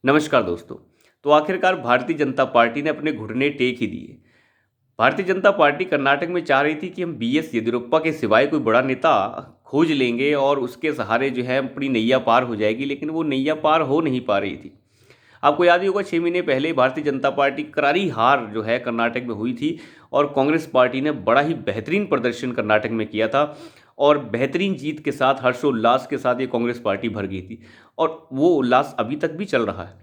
नमस्कार दोस्तों। तो आखिरकार भारतीय जनता पार्टी ने अपने घुटने टेक ही दिए। भारतीय जनता पार्टी कर्नाटक में चाह रही थी कि हम बीएस येदियुरप्पा के सिवाय कोई बड़ा नेता खोज लेंगे और उसके सहारे जो है अपनी नैया पार हो जाएगी, लेकिन वो नैया पार हो नहीं पा रही थी। आपको याद ही होगा 6 महीने पहले भारतीय जनता पार्टी करारी हार जो है कर्नाटक में हुई थी और कांग्रेस पार्टी ने बड़ा ही बेहतरीन प्रदर्शन कर्नाटक में किया था और बेहतरीन जीत के साथ हर्षोल्लास के साथ ये कांग्रेस पार्टी भर गई थी और वो उल्लास अभी तक भी चल रहा है।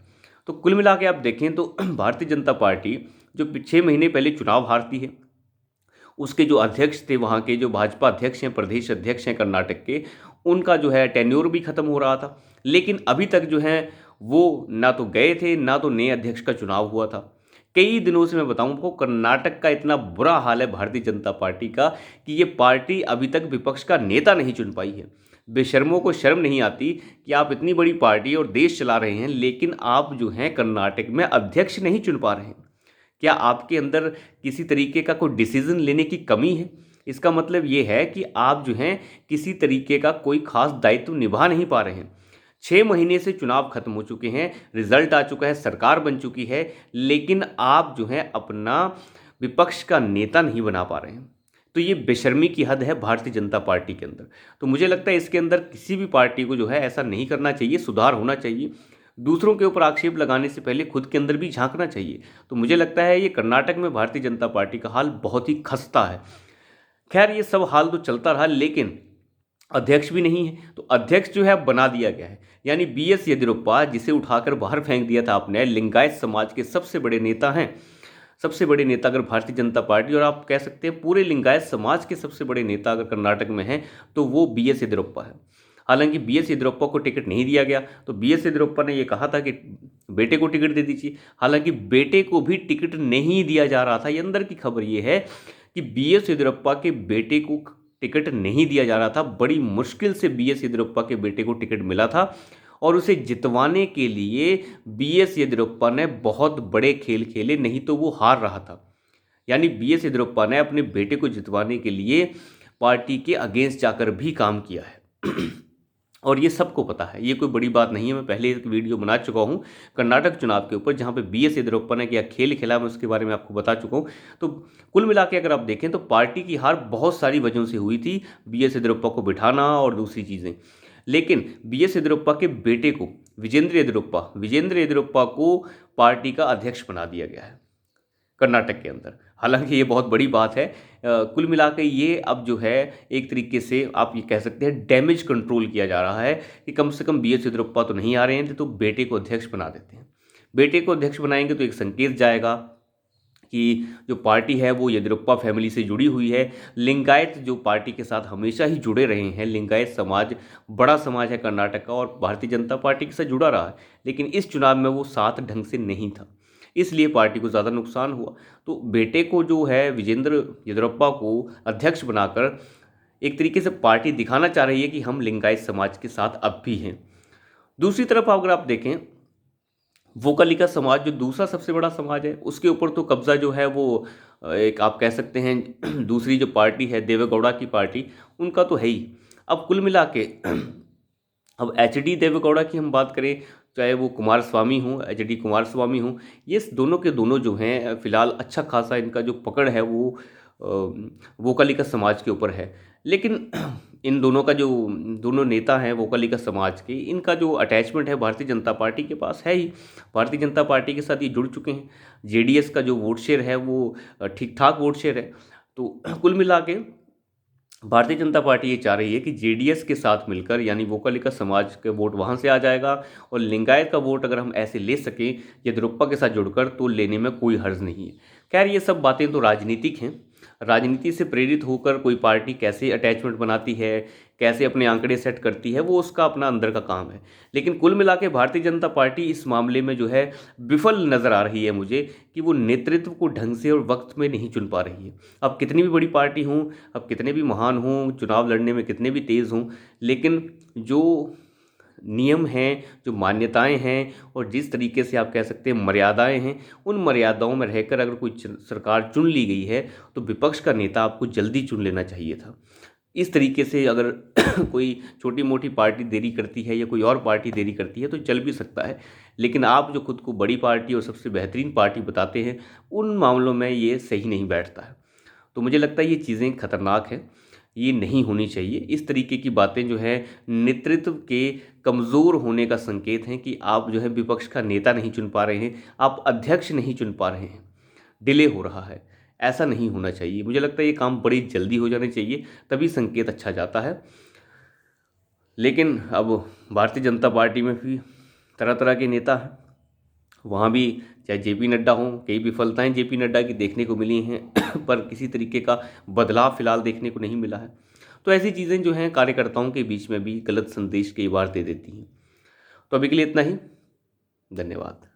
तो कुल मिला के आप देखें तो भारतीय जनता पार्टी जो 6 महीने पहले चुनाव हारती है, उसके जो अध्यक्ष थे वहाँ के, जो भाजपा अध्यक्ष हैं, प्रदेश अध्यक्ष हैं कर्नाटक के, उनका जो है टेन्योर भी खत्म हो रहा था। लेकिन अभी तक जो है वो ना तो गए थे, ना तो नए अध्यक्ष का चुनाव हुआ था। कई दिनों से मैं बताऊं आपको, कर्नाटक का इतना बुरा हाल है भारतीय जनता पार्टी का कि ये पार्टी अभी तक विपक्ष का नेता नहीं चुन पाई है। बेशर्मों को शर्म नहीं आती कि आप इतनी बड़ी पार्टी और देश चला रहे हैं, लेकिन आप जो हैं कर्नाटक में अध्यक्ष नहीं चुन पा रहे हैं। क्या आपके अंदर किसी तरीके का कोई डिसीजन लेने की कमी है? इसका मतलब ये है कि आप जो हैं किसी तरीके का कोई खास दायित्व निभा नहीं पा रहे हैं। 6 महीने से चुनाव खत्म हो चुके हैं, रिजल्ट आ चुका है, सरकार बन चुकी है, लेकिन आप जो है अपना विपक्ष का नेता नहीं बना पा रहे हैं। तो ये बेशर्मी की हद है भारतीय जनता पार्टी के अंदर। तो मुझे लगता है इसके अंदर किसी भी पार्टी को जो है ऐसा नहीं करना चाहिए, सुधार होना चाहिए। दूसरों के ऊपर आक्षेप लगाने से पहले खुद के अंदर भी झांकना चाहिए। तो मुझे लगता है ये कर्नाटक में भारतीय जनता पार्टी का हाल बहुत ही खस्ता है। खैर, ये सब हाल तो चलता रहा, लेकिन अध्यक्ष भी नहीं है, तो अध्यक्ष जो है अब बना दिया गया है। यानी बीएस येदियुरप्पा, जिसे उठाकर बाहर फेंक दिया था आपने, लिंगायत समाज के सबसे बड़े नेता हैं। सबसे बड़े नेता अगर भारतीय जनता पार्टी, और आप कह सकते हैं पूरे लिंगायत समाज के सबसे बड़े नेता अगर कर्नाटक में हैं, तो वो बीएस येदियुरप्पा है। हालांकि बीएस येदियुरप्पा को टिकट नहीं दिया गया, तो बीएस येदियुरप्पा ने यह कहा था कि बेटे को टिकट दे दीजिए। हालांकि बेटे को भी टिकट नहीं दिया जा रहा था। ये अंदर की खबर ये है कि बीएस येदियुरप्पा के बेटे को टिकट नहीं दिया जा रहा था। बड़ी मुश्किल से बीएस येदियुरप्पा के बेटे को टिकट मिला था और उसे जितवाने के लिए बीएस येदियुरप्पा ने बहुत बड़े खेल खेले, नहीं तो वो हार रहा था। यानी बीएस येदियुरप्पा ने अपने बेटे को जितवाने के लिए पार्टी के अगेंस्ट जाकर भी काम किया है। और ये सबको पता है, ये कोई बड़ी बात नहीं है। मैं पहले एक वीडियो बना चुका हूँ कर्नाटक चुनाव के ऊपर, जहाँ पे बीएस येदियुरप्पा ने क्या खेल खेला, मैं उसके बारे में आपको बता चुका हूँ। तो कुल मिला के अगर आप देखें तो पार्टी की हार बहुत सारी वजहों से हुई थी, बीएस येदियुरप्पा को बिठाना और दूसरी चीज़ें। लेकिन बीएस येदियुरप्पा के बेटे को, विजेंद्र येदियुरप्पा को पार्टी का अध्यक्ष बना दिया गया है कर्नाटक के अंदर। हालांकि ये बहुत बड़ी बात है। कुल मिला के ये अब जो है एक तरीके से आप ये कह सकते हैं डैमेज कंट्रोल किया जा रहा है कि कम से कम बीएस येदियुरप्पा तो नहीं आ रहे हैं, तो बेटे को अध्यक्ष बना देते हैं। बेटे को अध्यक्ष बनाएंगे तो एक संकेत जाएगा कि जो पार्टी है वो येदियुरप्पा फैमिली से जुड़ी हुई है। लिंगायत जो पार्टी के साथ हमेशा ही जुड़े रहे हैं, लिंगायत समाज बड़ा समाज है कर्नाटक का और भारतीय जनता पार्टी के साथ जुड़ा रहा है, लेकिन इस चुनाव में वो साथ ढंग से नहीं था, इसलिए पार्टी को ज़्यादा नुकसान हुआ। तो बेटे को जो है विजेंद्र येदियुरप्पा को अध्यक्ष बनाकर एक तरीके से पार्टी दिखाना चाह रही है कि हम लिंगायत समाज के साथ अब भी हैं। दूसरी तरफ अगर आप देखें, वोकलिका समाज जो दूसरा सबसे बड़ा समाज है, उसके ऊपर तो कब्जा जो है वो एक आप कह सकते हैं दूसरी जो पार्टी है देवेगौड़ा की पार्टी, उनका तो है ही। अब कुल मिला के अब एच डी देवेगौड़ा की हम बात करें, चाहे वो कुमार स्वामी हों, एच डी कुमार स्वामी हों, ये दोनों के दोनों जो हैं फिलहाल अच्छा खासा इनका जो पकड़ है वो वोकलिका समाज के ऊपर है। लेकिन इन दोनों का जो दोनों नेता हैं वोकलिका समाज के, इनका जो अटैचमेंट है भारतीय जनता पार्टी के पास है ही। भारतीय जनता पार्टी के साथ ये जुड़ चुके हैं। जेडीएस का जो वोट शेयर है वो ठीक ठाक वोट शेयर है। तो कुल मिला के भारतीय जनता पार्टी ये चाह रही है कि जेडीएस के साथ मिलकर, यानी वोकलिका समाज के वोट वहाँ से आ जाएगा और लिंगायत का वोट अगर हम ऐसे ले सकें येदियुरप्पा के साथ जुड़कर, तो लेने में कोई हर्ज नहीं है। खैर, ये सब बातें तो राजनीतिक हैं। राजनीति से प्रेरित होकर कोई पार्टी कैसे अटैचमेंट बनाती है, कैसे अपने आंकड़े सेट करती है, वो उसका अपना अंदर का काम है। लेकिन कुल मिला के भारतीय जनता पार्टी इस मामले में जो है विफल नज़र आ रही है मुझे, कि वो नेतृत्व को ढंग से और वक्त में नहीं चुन पा रही है। अब कितनी भी बड़ी पार्टी हों, अब कितने भी महान हों, चुनाव लड़ने में कितने भी तेज़ हों, लेकिन जो नियम हैं, जो मान्यताएं हैं और जिस तरीके से आप कह सकते हैं मर्यादाएं हैं, उन मर्यादाओं में रहकर अगर कोई सरकार चुन ली गई है, तो विपक्ष का नेता आपको जल्दी चुन लेना चाहिए था। इस तरीके से अगर कोई छोटी मोटी पार्टी देरी करती है या कोई और पार्टी देरी करती है तो चल भी सकता है, लेकिन आप जो खुद को बड़ी पार्टी और सबसे बेहतरीन पार्टी बताते हैं, उन मामलों में ये सही नहीं बैठता है। तो मुझे लगता है ये चीज़ें खतरनाक हैं, ये नहीं होनी चाहिए। इस तरीके की बातें जो है नेतृत्व के कमज़ोर होने का संकेत हैं कि आप जो है विपक्ष का नेता नहीं चुन पा रहे हैं, आप अध्यक्ष नहीं चुन पा रहे हैं, डिले हो रहा है। ऐसा नहीं होना चाहिए। मुझे लगता है ये काम बड़ी जल्दी हो जाने चाहिए, तभी संकेत अच्छा जाता है। लेकिन अब भारतीय जनता पार्टी में भी तरह तरह के नेता हैं, वहाँ भी चाहे जेपी नड्डा हों, कई विफलताएं जेपी नड्डा की देखने को मिली हैं पर किसी तरीके का बदलाव फिलहाल देखने को नहीं मिला है। तो ऐसी चीज़ें जो हैं कार्यकर्ताओं के बीच में भी गलत संदेश कई बार दे देती हैं। तो अभी के लिए इतना ही। धन्यवाद।